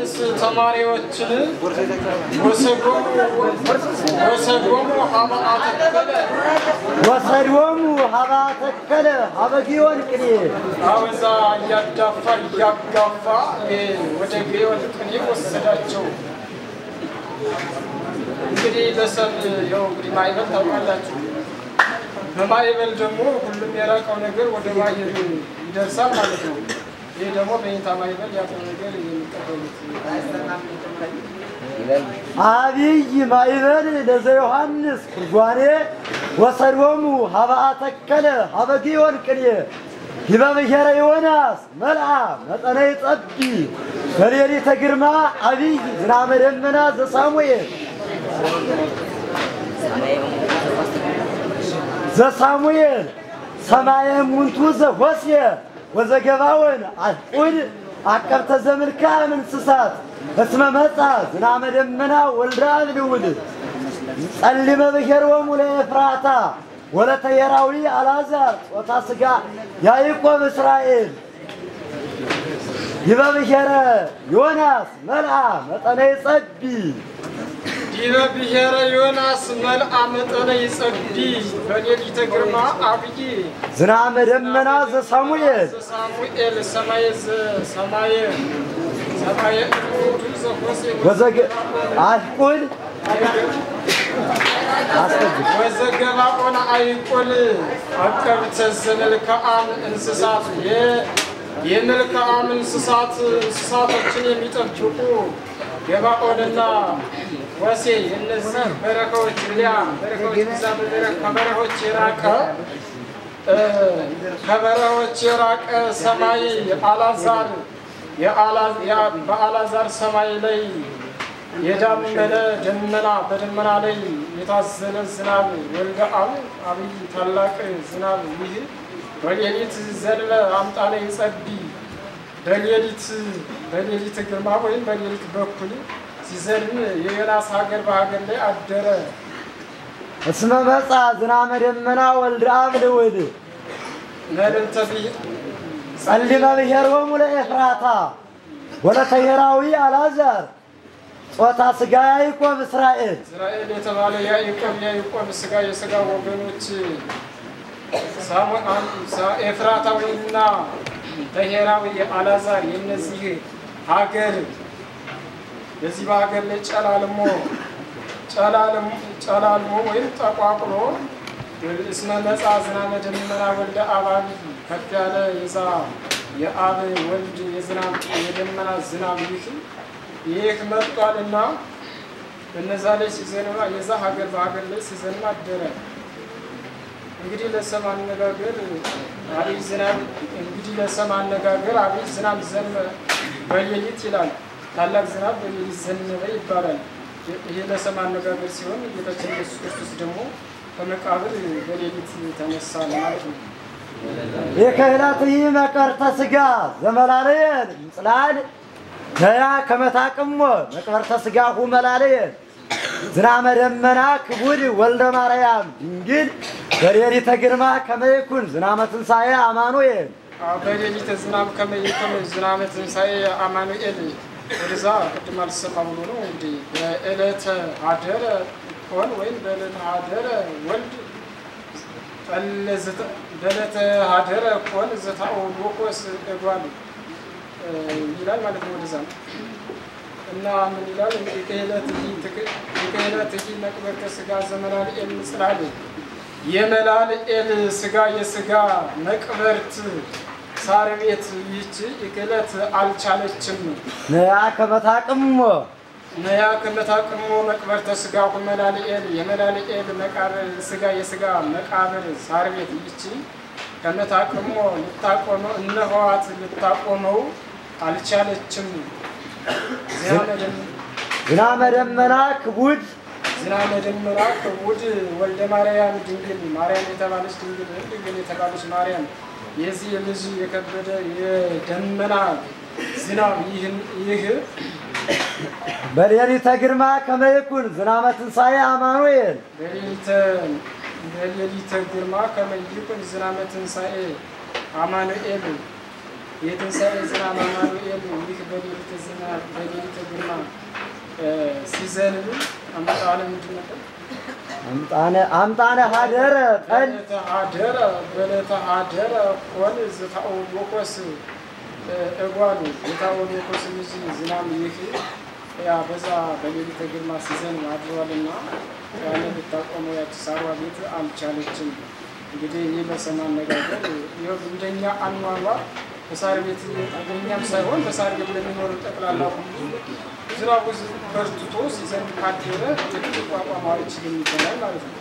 ዮሐንስ ተማሪዎችን ወሰዶሙ ሀባ ተከለ ሀበጊዮን ቅኔ አወዛ እያጋፋ ወደ ጊዮን ቅኔ ወሰዳቸው። እንግዲህ በሰብ ያው እንግዲህ ማይበል ታውቃላችሁ። በማይበል ደግሞ ሁሉም የራቀው ነገር ወደ ማይበል ይደርሳል ማለት ነው። ይሄ ደግሞ በእንታ ማይበል ያለው ነገር የሚቀበሉት አብይ ማይበል ለዘ ዮሐንስ ኩርጓኔ ወሰዶሙ ሀባ ተከለ ሀበጊዮን ቅኔ ይበብሔረ ዮናስ መልአ መጠነ ይጸቢ በሌሊተ ግርማ አብይ ዝናመ ደመና ዘሳሙኤል ሰማየ ሙንቱ ዘሆስየ ወዘገባውን አቁድ አቀብተ ዘምልካም እንስሳት እስመ መጻ ዝናመ ደመና ወልደ አብልውል ጸልመ ብሔሮሙ ለኤፍራታ ወለተ የራዊ አልዓዛር ጾታ ሥጋ ያዕቆብ እስራኤል ይበብሔረ ዮናስ መልአ መጠነ ይጸቢ ይበብሔረ ዮናስ መልአ መጠነ ይጸቢ በሌሊተ ግርማ አብይ ዝናመ ደመና ዘሳሙኤል ሰማየ አሽቁል ወዘገባኦን አይቁል አቀብተ ዘመልክዓም እንስሳት የመልክዓም እንስሳቶችን የሚጠብቁ ገባኦንና ወሴ እነዚህ በረከዎች ከበረሆች የራቀ ሰማይ በአልዓዛር ሰማይ ላይ የዳመነ ደመና በደመና ላይ የታዘለ ዝናብ ወልደ አብይ ታላቅ ዝናብ ይህ በሌሊት ዘንበ አምጣነ ይጸቢ በሌሊት ግርማ ወይም በሌሊት በኩል ሲዘንብ የዮናስ ሀገር በሀገር ላይ አደረ። እስመ መጻ ዝናመ ደመና ወልደ አብልውል ጸልመ ብሔሮሙ ለኤፍራታ ወለተ የራዊ አልዓዛር ጾታ ሥጋ ያዕቆብ እስራኤል የተባለ ያዕቆብ ሥጋ የሥጋ ወገኖች ኤፍራታዊና ብሔራዊ አልዓዛር የነዚህ ሀገር በዚህ በሀገር ላይ ጨላልሞ ወይም ጠቋቁሎ እስመ መጻ ዝናመ ደመና ወልደ አባቢ ከፍ ያለ የዛ የአብ ወልድ የደመና ዝናብ ይህ መጥቷልና በነዛ ላይ ሲዘንባ የዛ ሀገር በሀገር ላይ ሲዘንባ አደረ። እንግዲህ ለሰማ አነጋገር አብይ ዝናብ ዘነበ በሌሊት ይላል። ታላቅ ዝናብ በሌሊት ዘነበ ይባላል። ይሄ ለሰማ አነጋገር ሲሆን ጌታችን ኢየሱስ ክርስቶስ ደግሞ ከመቃብር በሌሊት ተነሳ ማለት ነው። የከህላትይ መቀርተ ሥጋ ዘመላለየን ምጽላል ያ ከመታቅሞ መቅበርተ ሥጋሁ መላለየን ዝናመ ደመና ክቡድ ወልደ ማርያም ድንግል በሌሊተ ግርማ ከመ ይኩን ዝናመ ትንሣኤ አማኑኤል በሌሊተ ዝናብ ከመ ይኩን ዝናመ ትንሣኤ አማኑኤል ወደዛ ቅድም አልሰማ ብሎ ነው። እንግዲህ በዕለተ አደረ ሆን ወይም በዕለተ አደረ ወልድ በዕለተ አደረ ሆን ዘታኦዶኮስ እጓል ይላል ማለት ነው። ወደዛ እና ምን ይላል? የከህለትይ መቅበርተ ሥጋ ዘመላልኤል ምጽላል የመላልኤል ሥጋ የሥጋ መቅበርት ሳር ቤት ይህች የከህለት አልቻለችም። ነያ ከመታቅሞ መቅበርተ ሥጋሁ መላልኤል የመላልኤል መቃብር ሥጋ የሥጋ መቃብር ሳር ቤት ይህች ከመታቅሞ ልታቆመው እነሆዋት ልታቆመው አልቻለችም። ዝናመ ደመና ክቡድ ወልደ ማርያም ድንግል ማርያም የተባለች ድንግል የተባለች ማርያም የዚህ ልጅ የከበደ የደመና ዝናብ ይህ በሌሊተ ግርማ ከመ ይኩን ዝናመ ትንሣኤ አማኑኤል በሌሊተ ግርማ ከመ ይኩን ዝናመ ትንሣኤ አማኑኤል የትንሣኤ ዝናብ አማኑኤል ይህ በሌሊት ዝናብ በሌሊት ግርማ ሲዘንብ አምጣነ ምንድን ነበር? አምጣነ ሀደረ ጠል በለተ ሀደረ ኮን ዝታኦሎኮስ እጓሉ ዝታኦሎኮስ ልጅ ዝናብ ይህ ያ በዛ በሌሊት ግርማ ሲዘንብ አድሯልና ያለ ልታቆመው ያቺ ሳሯ ቤት አልቻለችም። እንግዲህ ይህ በሰማ አነጋገር ይኸው እንደኛ አኗኗር በሳር ቤት እንደኛም ሳይሆን በሳር ቤት ለሚኖሩ ጠቅላላ ሁሉ ዝናቡ በርትቶ ሲዘንብ ካደረ ሊቋቋመው አይችልም ይባላል ማለት ነው።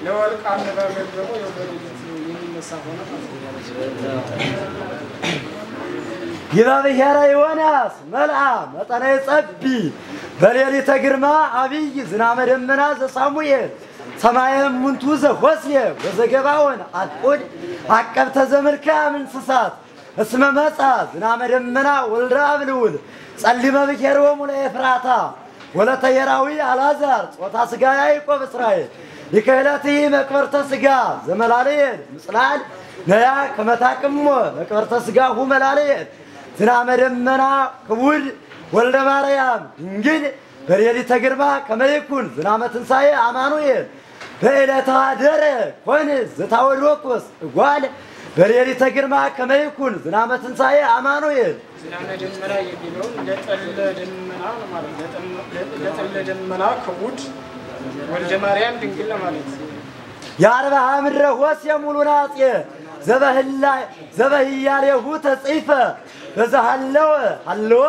ለወርቅ አነጋገር ደግሞ ያው በሌሊት የሚነሳ ሆነ ማለት ነው። ይባብሔረ ዮናስ መልአ መጠነ ጸቢ በሌሊተ ግርማ አብይ ዝናመ ደመና ዘሳሙኤል ሰማየ እሙንቱ ዘሆስየ ወዘገባውን አጥቁድ አቀብተ ዘመልካም እንስሳት እስመ መጻ ዝናመ ደመና ወልደ አብልውል ጸሊመ ብሔሮሙ ለኤፍራታ ወለተ የራዊ አልዓዛር ጾታ ሥጋ ያዕቆብ እስራኤል ይከለቲ መቅበርተ ሥጋ ዘመላለየል ምጽላል ነያ ከመታቅሞ መቅበርተ ሥጋሁ መላለየል ዝናመ ደመና ክቡድ ወልደ ማርያም ድንግል በሌሊተ ግርማ ከመ ይኩን ዝናመ ትንሣኤ አማኑኤል በዕለተ ኀደረ ኮነ ዘታኦሎኮስ እጓለ በሌሊተ ግርማ ከመ ይኩን ዝናመ ትንሣኤ አማኑኤል ዝናመ ደመና የሚለውን ለጠለ ደመና ነው ማለት ለጠለ ደመና ክቡድ ወልደ ማርያም ድንግል ነው ማለት የአርብዓ ምድረ ሆስየ ሙሉናጼ ዘበህያሌሁ ተጽሕፈ በዛሃለወ ሀለወ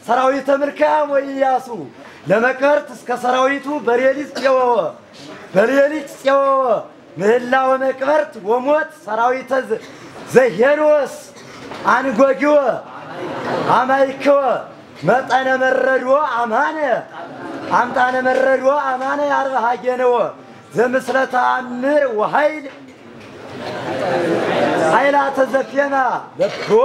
ሰራዊተ ምልካም ወኢያሱ ለመቅበርት እስከ ሰራዊቱ በሌሊት ፄወወ ምህላወ መቅበርት ወሞት ሰራዊተ ዘሄኖስ አንጎጊወ አማይክወ መጠነ መረድዎ አማነ አምጣነ መረድዎ አማነ የአርብዓ ጌነወ ዘምስለ ተአምር ወኃይል ኃይላተ ዘፌማ ለብዎ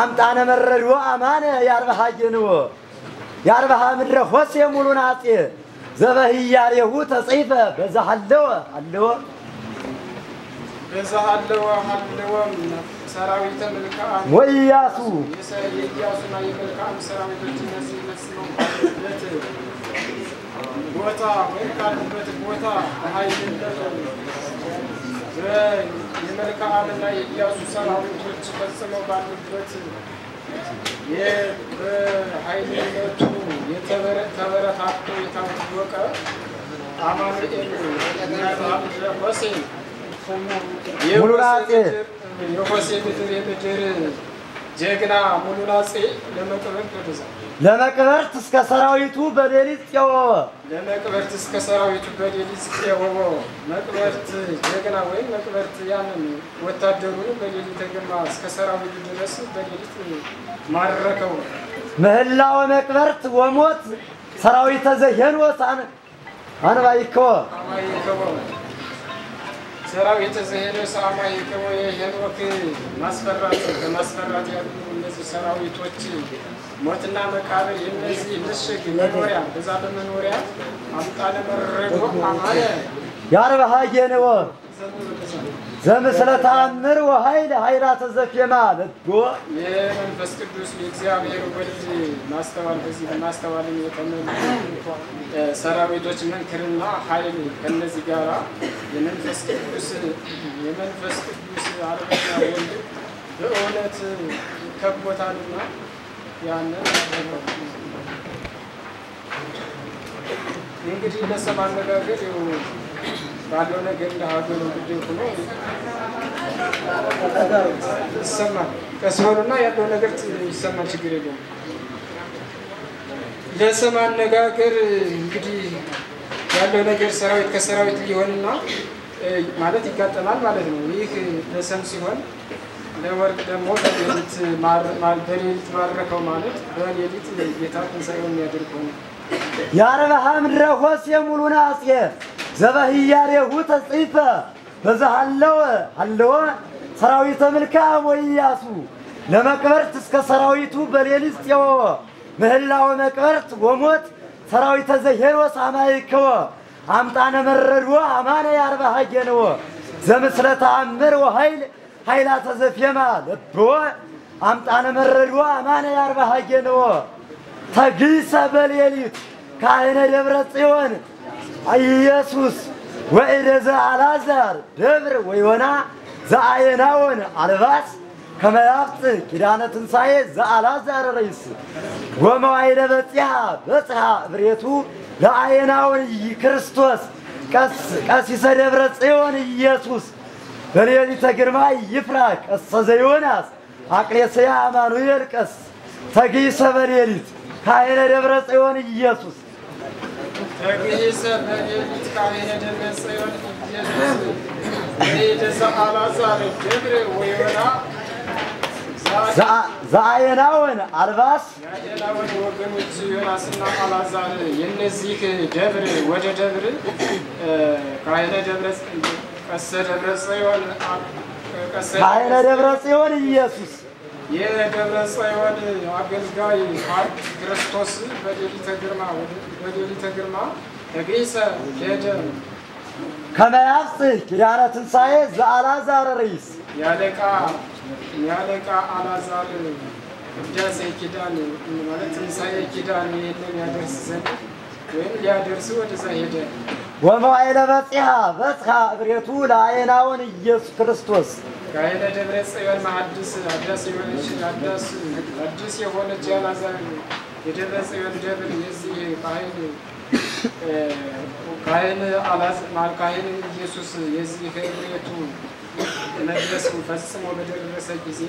አምጣነ መረድዎ አማነ የአርብዓ ጌነወ የአርብዓ ምድረ ሆስየ ሙሉናጼ ዘበህያሌሁ ተጽሕፈ በዛሃለወ ሰራዊተ ምልክዓም ወኢያሱ የኢያሱና የመልክዓም ሰራዊቶች እነዚህ መስለው ቦታ ወይም ካሉበት ቦታ በኃይልነት የመልክዓምና የኢያሱ ሰራዊቶች ፈጽመው ባሉበት በኃይልነቱ ተበረታቶ የታወቀ አማኑኤል ሆሴዕ ሙሉናጼ የሆሴ ምድር የምድር ጀግና ሙሉናጼ ለመቅበርት እስከ ሰራዊቱ በሌሊት ፄወወ ለመቅበርት እስከ ሰራዊቱ በሌሊት ፄወወ መቅበርት ጀግና ወይም መቅበርት ያንን ወታደሩን በሌሊት ግርማ እስከ ሰራዊቱ ድረስ በሌሊት ማረከው። ምህላወ መቅበርት ወሞት ሰራዊተ ዘሄኖስ አንባይክወ ሰራዊተ ዘሄኖስ አማይክወ የሄኖክ ማስፈራት በማስፈራት ያሉ እነዚህ ሰራዊቶች ሞትና መቃብር የነዚህ ምሽግ መኖሪያ በዛ በመኖሪያ አምጣነ መረድዎ አማነ የአርብዓ ጌነወ ዘምስለ ተአምር ወኃይል ኃይላተ ዘፌማ ለብዎ የመንፈስ ቅዱስ የእግዚአብሔር ወልድ ማስተዋል በዚህ በማስተዋልን የተመሉ ሰራዊቶች መንክርና ኃይል ከነዚህ ጋራ የመንፈስ ቅዱስ አርበኛ ወልድ በእውነት ከቦታልና ያንን እንግዲህ ለሰማ አነጋገር ባለው ነገር እንደ ሀገሩ ጉዳይ ሆኖ ይሰማል። ከስሆኑና ያለው ነገር ይሰማል፣ ችግር የለውም። ለሰማ አነጋገር እንግዲህ ያለው ነገር ሰራዊት ከሰራዊት ሊሆንና ማለት ይጋጠማል ማለት ነው። ይህ ለሰም ሲሆን ለወርቅ ደግሞ በሌሊት ማረከው ማለት በሌሊት ጌታ ትንሣኤውን የሚያደርገው ነው። የአርብዓ ምድረ ሆስየ ሙሉናጼ ዘበህያሌሁ ተጽሕፈ በዛሃለወ ሰራዊተ ምልክዓም ወኢያሱ ለመቅበርት እስከ ሰራዊቱ በሌሊት ፄወወ ምህላወ መቅበርት ወሞት ሰራዊተ ዘሄኖስ አማይክወ አምጣነ መረድዎ አማነ የአርብዓ ጌነወ ዘምስለ ተአምር ወኃይል ኃይላተ ዘፌማ ለብዎ አምጣነ መረዷ ማነ ያርባህ ጌነወ ተግሰ በሌሊት ካህነ ደብረ ጽዮን ኢየሱስ ወኢደዘ አልዓዛር ደብር ወይወና ዘአየናወን አልባስ ከመያፍጽ ኪዳነ ትንሣኤ ዘአልዓዛር ረይስ ወመዋዕለ በጽሐ እብሬቱ ለአየናወን ክርስቶስ ቀሲሰ ደብረ ጽዮን ኢየሱስ በሌሊተ ግርማ ይፍራ ቀሰ ዘዮናስ አቅሌስያ አማኑኤል ቀስ ተግይሰ በሌሊት ካህነ ደብረ ጽዮን ኢየሱስ ተግይሰ በሌሊት ካህነ ደብረ ጽዮን ኢየሱስ ወኢደዘ አልዓዛር ደብር ወይወና ዘአየናወን አልባስ የአየናወን ወገኖች ዮናስና አልዓዛር የነዚህ ደብር ወደ ደብር ካህነ ደብረ ቀሰ ደብረ ጽዮን ካህነ ደብረ ጽዮን ኢየሱስ የደብረ ጽዮን አገልጋይ ክርስቶስ በሌሊተ ግርማ ተግይሰ ሄደ ከመያፍጽ ኪዳነ ትንሣኤ ዘአልዓዛር ረይስ ያለቃ አልዓዛር ቅዳሴ ኪዳን ማለት ትንሣኤ ኪዳን ይሄንን ያደርስ ዘንድ ወይም ሊያደርስ ወደዛ ሄደ። ወመዋዕለ በጽሐ እብሬቱ ለአየናወን ኢየሱስ ክርስቶስ ካህነ ደብረ ጽዮን መሐድስ አዲስ የሆነች የአልዓዛር የደብረ ጽዮን ደብር የዚህ ካህን ኢየሱስ የዚህ እብሬቱ መድረሱ ፈጽሞ በደረሰ ጊዜ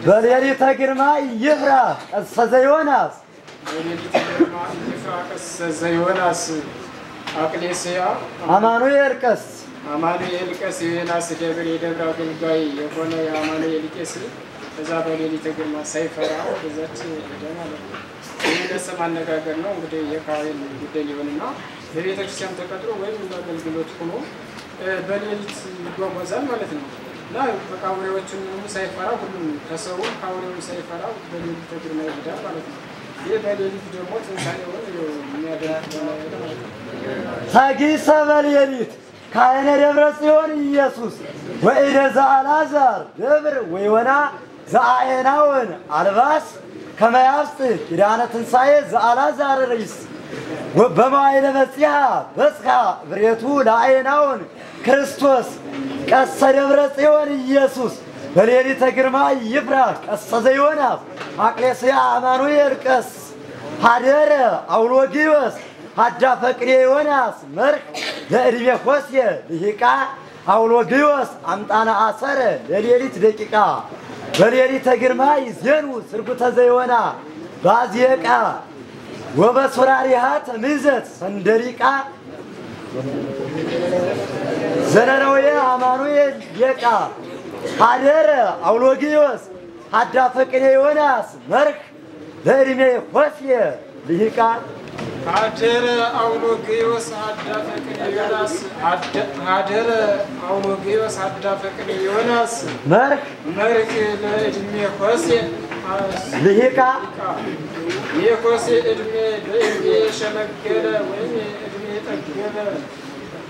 በሌሊተ ግርማ ይፍራ ቀሰ ዘዮናስ በሌሊተ ግርማ ይፍራ ቀሰ ዘዮናስ አቅሌስያ አማኑኤል ቀስ የዮናስ ደብር የደብረ አገልጋይ የሆነ የአማኑኤል ቄስ እዛ በሌሊተ ግርማ ሳይፈራ በዛች ሄደ ማለት ነው። ይህ ለስም አነጋገር ነው። እንግዲህ የካህን ጉዳይ ሊሆንና በቤተ ክርስቲያን ተቀጥሮ ወይም አገልግሎት ሆኖ በሌሊት ይጓጓዛል ማለት ነው። እና በቃ አውሬዎቹን ሳይፈራ ሁሉም ከሰውም ከአውሬውም ሳይፈራ በሌሊተ ግርማ ይሄዳል ማለት ነው። ይህ በሌሊት ደግሞ ትንሣኤውን የሚያደርግ ማለት ነው። ተግይሰ በሌሊት ካህነ ደብረ ጽዮን ኢየሱስ ወኢደዘ አልዓዛር ደብር ወይወና ዘአየናወን አልባስ ከመያፍጽ ኪዳነ ትንሣኤ ዘአልዓዛር ረይስ በመዋዕለ በጽሐ እብሬቱ ለአየናወን ክርስቶስ ቀሰ ደብረ ጽዮን ኢየሱስ በሌሊተ ግርማ ይፍራ ቀሰ ዘዮናስ አቅሌስያ አማኑኤል ቀስ ሀደረ አውሎጊዮስ ሀዳፈቅሬ ዮናስ መርክ ለዕድሜ ሆሴ ልሂቃ አውሎጊዮስ አምጣነ አሰረ ለሌሊት ደቂቃ በሌሊተ ግርማ ይዜኑ ስርጉተ ዘዮና ባዝየቃ ወበሱራሪሃ ተምዘት ሰንደሪቃ ዘነነውየ አማኑኤል የቃ ሀደረ አውሎጊዮስ ሀዳፈቅሬ ዮናስ መርክ ለዕድሜ ሆሴ ልሂቃ ሀደረ አውሎጊዮስ ሀዳፈቅሬ ዮናስ መርክ ለዕድሜ ሆሴ ልሂቃ የሆሴ ዕድሜ በዕድሜ የሸመገለ ወይም ዕድሜ የጠገበ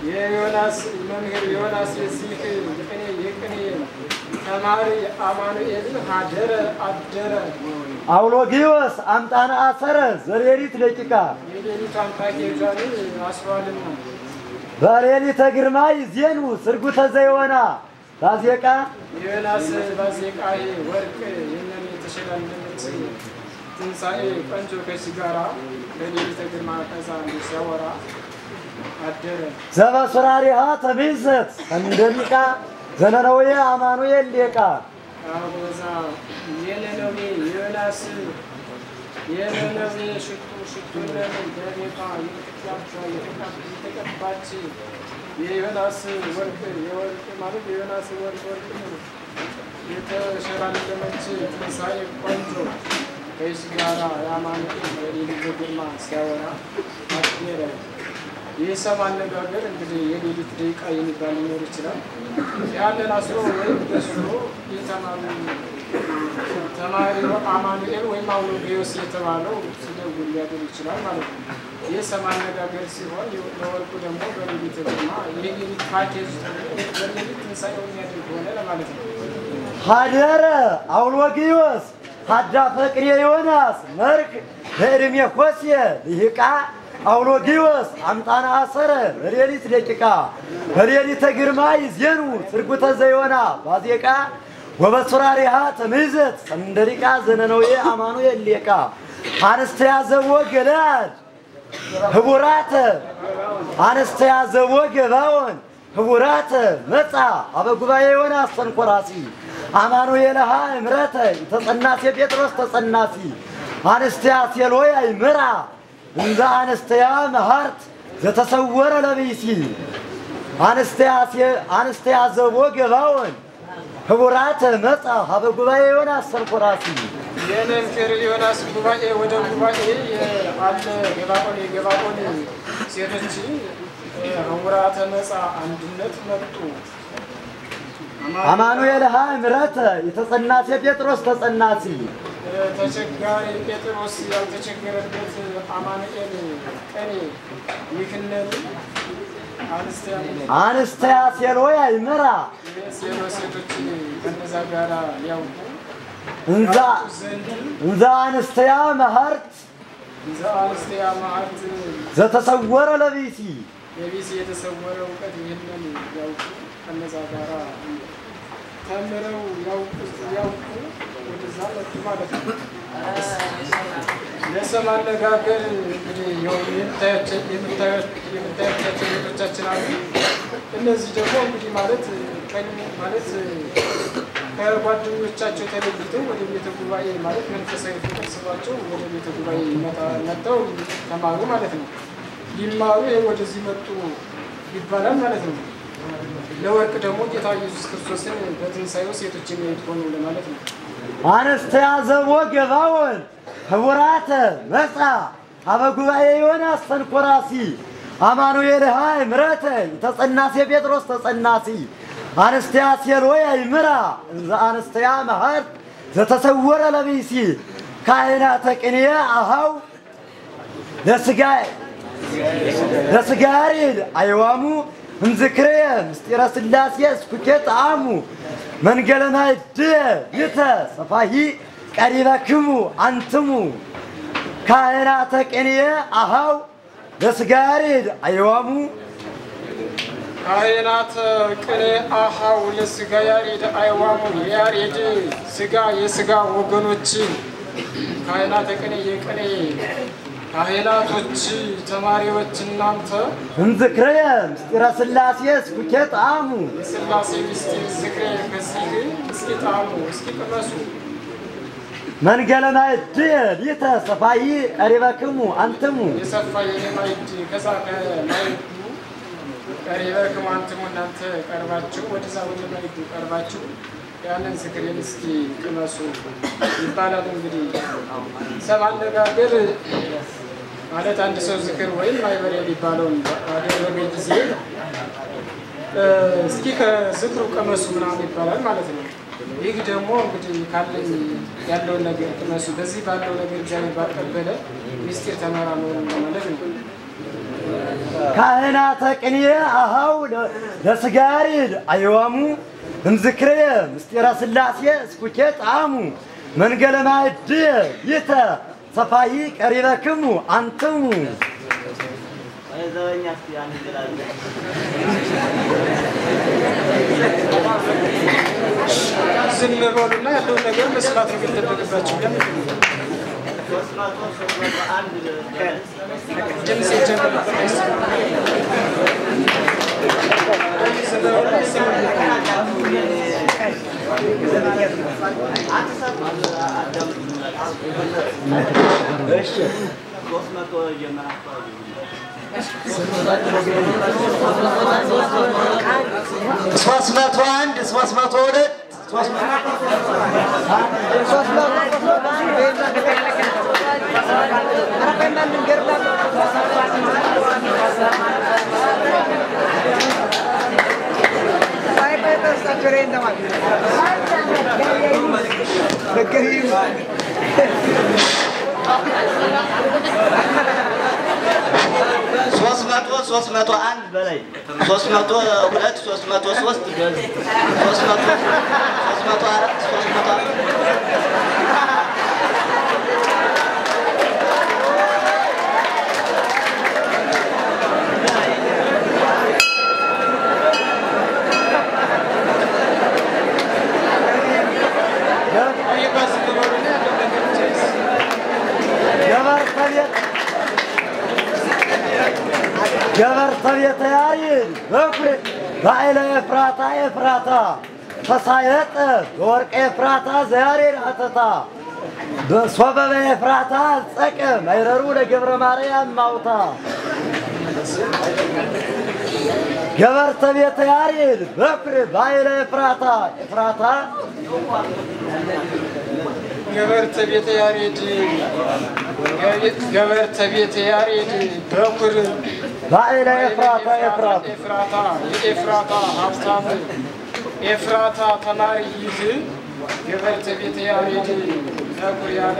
የዮናስ መምህር ዮናስ የዚህ የቅኔ ተማሪ አማኑኤልን ሀደረ አደረ አውሎጊዮስ አምጣነ አሰረ ዘሌሊት ደቂቃ የሌሊቷን ፓኬጇን አስሯልና በሌሊተ ግርማ ይዜኑ ስርጉተ ዘዮና ባዜቃ የዮናስ ባዜቃ ወርቅ የነን የተሸላለመች ትንሣኤ ቆንጆ ከሲጋራ በሌሊተ ግርማ ከዛ ሲያወራ አደረ ዘበሱራሪሃ ተምዘት ሰንደሪቃ ዘነነውየ አማኑኤል ሌቃ በዛ የነነዌ ዮናስ የነነዌ ሽቱ በቤቷ የተቀባች የዮናስ ወርቅ የወርቅ ማለት የዮናስ ወርቅ የተሸላለመች ትንሣኤ ቆንጆ ከዚህ ጋራ የአማኑኤል በሌሊተ ግርማ ሲያወራ አደረ። ይህ ሰም አነጋገር እንግዲህ የሌሊት ደቂቃ የሚባል ሊኖር ይችላል። ያንን አስሮ ወይም በስሮ ተማሪው አማኑኤል ወይም አውሎጊዮስ የተባለው ሲደውል ሊያደር ይችላል ማለት ነው። ይህ ሰም አነጋገር ሲሆን ለወርቁ ደግሞ በሌሊተ ግርማ የሌሊት ፓኬጅ በሌሊት ትንሣኤውን የሚያደርግ ሆነ ለማለት ነው። ሀደረ አውሎጊዮስ ሀዳ ፈቅሬ ዮናስ መርክ ለእድሜ ኮስየ ይህቃ አውሎጊዮስ አምጣና አሰረ በሌሊት ደቂቃ በሌሊተ ግርማ ይዜኑ ትርጉተ ዘዮና ባዜቃ ወበሱራሪሃ ተምይዘት ሰንደሪቃ ዘነነውዬ አማኑኤል ሌቃ አንስተያ ዘቦ ገለአድ ህቡራተ አንስተያ ዘቦ ገባውን ህቡራተ መጻ አበ ጉባኤ ዮናስ ተንኮራሲ አማኑኤልሃ እምረተ ተጸናሴ ጴጥሮስ ተጸናሲ አንስተያ ሴሎያ ይምራ እንዛ አንስተያ መሃርት ዘተሰወረ ለብይሲ አንስተያ ዘቦ ገባውን ህቡራተ መጻ አበ ጉባኤ ዮናስ ተንኮራሲ የነንፈር ዮናስ ጉባኤ ወደ ጉባኤ አለ የገባቆን ሴቶች ህቡራተ መጻ አንድነት መጡ አማኑኤልሃ እምረተ የተጸናሴ ጴጥሮስ ተጸናሲ ተቸጋሪ ጴጥሮስ ያልተቸገረበት አማኑኤል ቀኔ ይክነል አንስተያ ሴሎያ ይመራ ሴቶች ከነዛ ጋራ ያውቁ እንዛ አንስተያ መሃርት ዘተሰወረ ለቢሲ የቢሲ የተሰወረ እውቀት ይህንን ያውቁ ከነዛ ጋራ ተምረው ያውቁ ወደዛ መጡ ማለት ነው። ለሰማ አነጋገር እንግዲህ የምታያቸው ሴቶቻችን አሉ። እነዚህ ደግሞ እንግዲህ ማለት ከጓደኞቻቸው ተለይተው ወደ ቤተ ጉባኤ ማለት መንፈሳዊ ፍቅር ስቧቸው ወደ ቤተ ጉባኤ መጥተው ተማሩ ማለት ነው። ሊማሩ ወደዚህ መጡ ይባላል ማለት ነው። ለወርቅ ደግሞ ጌታ ኢየሱስ ክርስቶስን በትንሳኤው ሴቶችን የሚሆኑ ለማለት ነው። አንስተያ ዘቦ ገባውን ህቡራተ መጻ አበ ጉባኤ ዮናስ ተንኮራሲ አማኑኤልሃ እምረተ ተጸናሴ ጴጥሮስ ተጸናሲ አንስተያ ሴሎያ ይምራ እንዛ አንስተያ መሃርት ዘተሰወረ ለብይሲ ካህናተ ቅኔ አሃው ለስጋሪድ አይዋሙ እንዝክሬ ምስጢረ ሥላሴ እስኩኬት አሙ መንገለ ማዕድ ይተ ሰፋሂ ቀሪበክሙ አንትሙ ካህናተ ቅኔ አሃው ለስጋሪድ አይዋሙ ካህናተ ቅኔ አሃው ለስጋ ያሬድ አይዋሙ የያሬድ ስጋ የስጋ ወገኖች ካህናተ ቅኔ የቅኔ ካህናቶች ተማሪዎች እናንተ እንዝክሬ ምስጢረ ሥላሴ እስኩኬት አሙ የሥላሴ ምስጢር ዝክሬ ከዚህ እስኪ ጣሙ እስኪ ቅመሱ መንገለ ማዕድ ይተ ሰፋይ ቀሪበክሙ አንትሙ የሰፋ የማዕድ ከዛ ከማዕዱ ቀሪበክሙ አንትሙ እናንተ ቀርባችሁ ወደዛ ወደ ማዕዱ ቀርባችሁ ያንን ዝክሬን እስኪ ቅመሱ ይባላል። እንግዲህ ሰማ አነጋገር ማለት አንድ ሰው ዝክር ወይም ማይበሬ የሚባለውን ባደረገ ጊዜ እስኪ ከዝክሩ ቅመሱ ምናምን ይባላል ማለት ነው። ይህ ደግሞ እንግዲህ ካለኝ ያለውን ነገር ቅመሱ በዚህ ባለው ነገር እግዚአብሔር ባቀበለ ምስጢር ተመራመሩ ማለት ነው። ካህናተ ቅኔ አሃው ለስጋሪድ አይዋሙ እንዝክሬ ምስጢረ ሥላሴ እስኩኬት አሙ መንገለ ማዕድ ይተ ሰፋሂ ቀሪበክሙ አንትሙ ዝም በሉና ያለውን ነገር መስማት ነው የሚጠበቅባችሁ። ድምፅ ይጀምራል። 301 በላይ 302 303 በዚህ 304 جبرت بيتيارين بكر بعيلة إفراتا فصايت ورق إفراتا زيارين حتتا بصوبة إفراتا سكم يررون جبر مريم موتا جبرت بيتيارين بكر بعيلة إفراتا جبرت بيتيارين بكر بعيلة إفراتا إفراتا تماريز جبرت بيتيارين بكر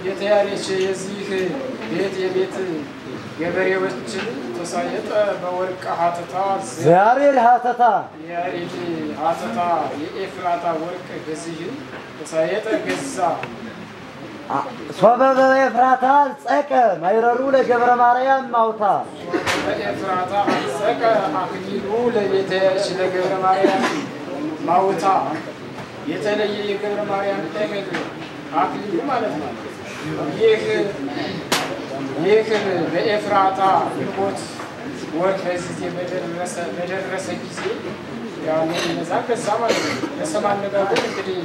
بيتيارين يزيه بيت ገበሬዎች ተሳየጠ በወርቅ ሀተታ ዛሬል ሀተታ ያሬድ ሀተታ የኤፍራታ ወርቅ ገዝህ ተሳየጠ ገዛ ሶበበ ኤፍራታ ጸቀ ማይረሩ ለገብረ ማርያም ማውታ ኤፍራታ ጸቀ አክሊሉ ለቤተሽ ለገብረ ማርያም ማውታ የተለየ የገብረ ማርያም ተገኘ አክሊሉ ማለት ነው ይህ በኤፍራታ ግንቦት ወር በዚህ በደረሰ ጊዜ ያኔ እነዛ ከዛ ማለት ነው ለሰማን ነገር እንግዲህ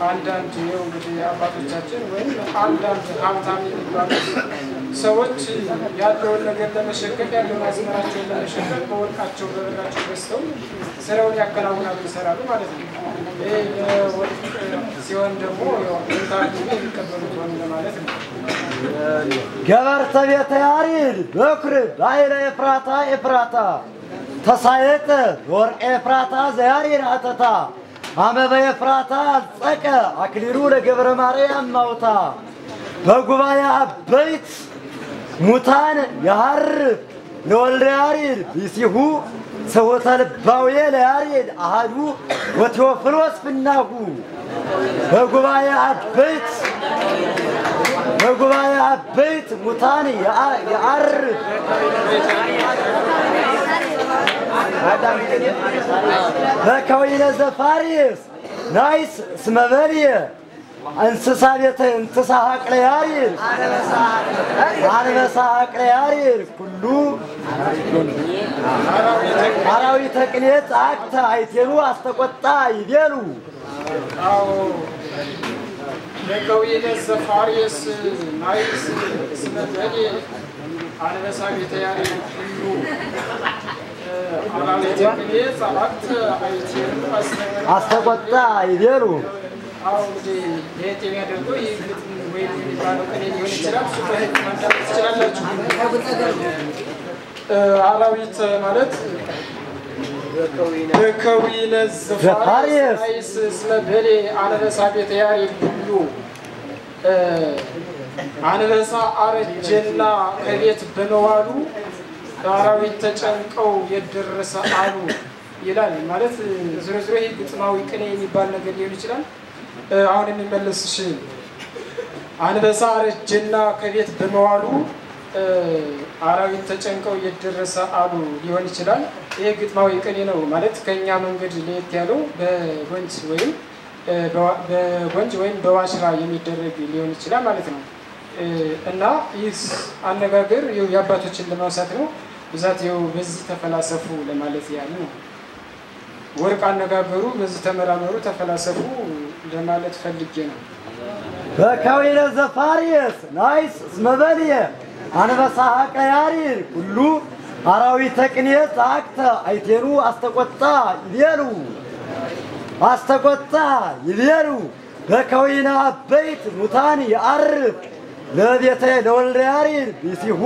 አንዳንድ ነው እንግዲህ አባቶቻችን ወይም አንዳንድ ሀብታም የሚባሉ ሰዎች ያለውን ነገር ለመሸከም ያለውን አዝመራቸውን ለመሸከም በወርቃቸው በብራቸው ገዝተው ስራውን ያከናውናሉ ይሰራሉ ማለት ነው። ይሄ ወርቅ ሲሆን ደግሞ ታሪክ የሚቀበሉት ሆነ ማለት ነው። ገበርተ ቤተ ያሬድ በክር ባይለ ኤፍራታ ተሳየጠ ወርቅ ኤፍራታ ዘያሬድ አተታ አመበ ኤፍራታ ጸቀ አክሊሉ ለገብረ ማርያም ማውታ በጉባኤ አበይት ሙታን ያርፍ ለወልደ ያሬድ ቢሲሁ ሰወተ ልባውየ ለያሬድ አሃዱ ወቴዎፍሎስ ፍናሁ በጉባኤ አበይት ሙታን ያርፍ በከወይነ ዘፋሪስ ናይስ ስመበልየ እንስሳ ሀቅለ ያሬድ አንበሳ ሀቅለ ያሬድ ኩሉ አራዊተ ቅኔ ጸአክተ አይቴኑ አስተቆጣ ይቤሉ በከወይነ ዘፋሪስ ናይስ ስመበልየ አንበሳ ቤተ ያሬድ ኩሉ አስተቆጣ ይቤሉ እንግዲህ ይሄት የሚያደርገው ይህ ወይም የሚባለው ቀን ሊሆን ይችላል። ሱፐርሄድ ማንዳት ትችላላችሁ። አራዊት ማለት በከዊነ ዘፋሪስ ስለበሌ አንበሳ ቤተ ያሬድ ሁሉ አንበሳ አረጀና ከቤት በመዋሉ አራዊት ተጨንቀው የደረሰ አሉ ይላል። ማለት ዝሮ ይሄ ግጥማዊ ቅኔ የሚባል ነገር ሊሆን ይችላል። አሁን የሚመለስሽ አንበሳ አረጀና ከቤት በመዋሉ አራዊት ተጨንቀው የደረሰ አሉ ሊሆን ይችላል። ይሄ ግጥማዊ ቅኔ ነው። ማለት ከኛ መንገድ ለየት ያለው በጎንጅ ወይም በዋሽራ የሚደረግ ሊሆን ይችላል ማለት ነው። እና ይህ አነጋገር የአባቶችን ለማውሳት ነው። ብዛት በዚህ ተፈላሰፉ ለማለት ያህል ነው። ወርቅ አነጋገሩ በዚህ ተመራመሩ ተፈላሰፉ ለማለት ፈልጌ ነው። በከወይነ ዘፋሪስ ናይስ ስመበልየ አንበሳ ሀቅለ ያሬድ ሁሉ አራዊተ ቅኔ ጸአክተ አይቴኑ አስተቆጣ ይቤሉ በከወይነ አበይት ሙታን ያርፍ ለቤተ ለወልደ ያሬድ ቢሲሁ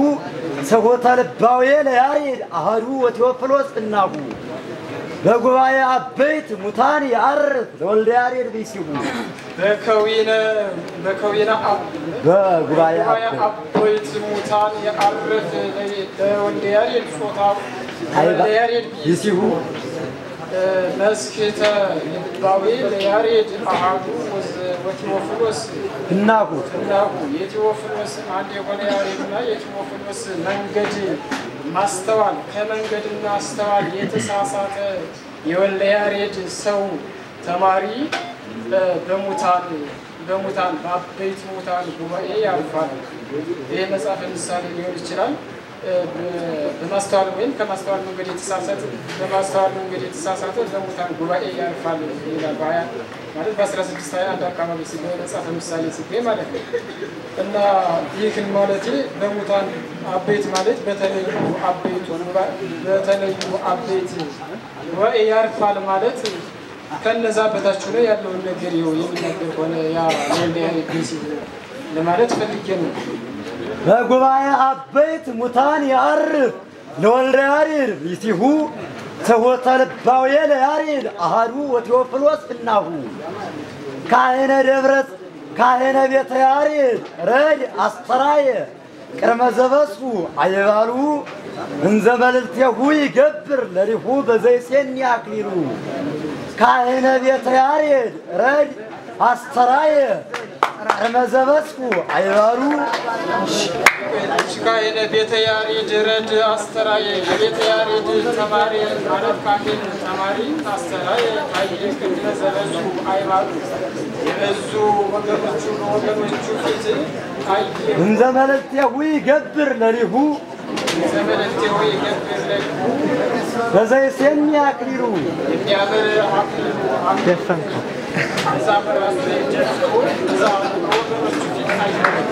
ሰሆተ ልባውየ ለያሬድ አሃዱ ወቴዎፍሎስ ፍናሁ በጉባኤ አበይት ሙታን ያርፍ ለወልደ ያሬድ ቢሲቡ በከዊነ በጉባኤ አበይት ሙታን ያርፍ ለወልደ ያሬድ ጾታው ለወልደ ያሬድ ቢሲቡ መስኬተ ልባዊ ለያሬድ አሃዱ ወቴዎፍሎስ እናኩ የቴዎፍሎስ አንድ የሆነ ያሬድና የቴዎፍሎስ መንገድ ማስተዋል ከመንገድና አስተዋል የተሳሳተ የወልደ ያሬድ ሰው ተማሪ በሙታን በአበይት ሙታን ጉባኤ ያርፋል። ይሄ መጽሐፈ ምሳሌ ሊሆን ይችላል። በማስተዋል ወይም ከማስተዋል መንገድ የተሳሳተ በማስተዋል መንገድ የተሳሳተ በሙታን ጉባኤ ያርፋል ይላል። ማለት በ1621 አካባቢ ሲገኝ መጽሐፈ ምሳሌ ሲገኝ ማለት ነው። እና ይህን ማለት በሙታን አበይት ማለት በተለዩ አበይት ጉባኤ ያርፋል ማለት ከነዛ በታች ነው ያለውን ነገር የሚናገር ሆነ ያ ወልደ ያሬድ ቢሲቡ ለማለት ፈልጌ ነው። በጉባኤ አበይት ሙታን ያርፍ ለወልደ ያሬድ ቢሲቡ ትሑተ ልባዊ ለያሬድ አሃዱ ወቴዎፍሎስ እናሁ ካህነ ቤተ ያሬድ ረድ አስተራየ ቅድመ ዘበሱ አይባሉ እንዘ መልዕልቴሁ ይገብር ለሪሁ በዘይሴኒ አክሊሉ ካህነ ቤተ ያሬድ ረድ አስተራየ ቅድመ ዘበሱ አይባሉ ካህነ ቤተ ያሬድ ረድ አስተራየ የቤተ ያሬድ ተማሪ ማለት ካህን ተማሪ አስተራየ ቅድመ ዘበሱ አይባሉ የበዙ ወገኖቹ ፊት እንዘ መልዕልቴሁ ይገብር ለሪሁ በዘይሴኒ አክሊሉ የሚያምር አክሊሉ ደፈንከው እዛ በራሱ እዛ ወገኖቹ ፊት አይደለም።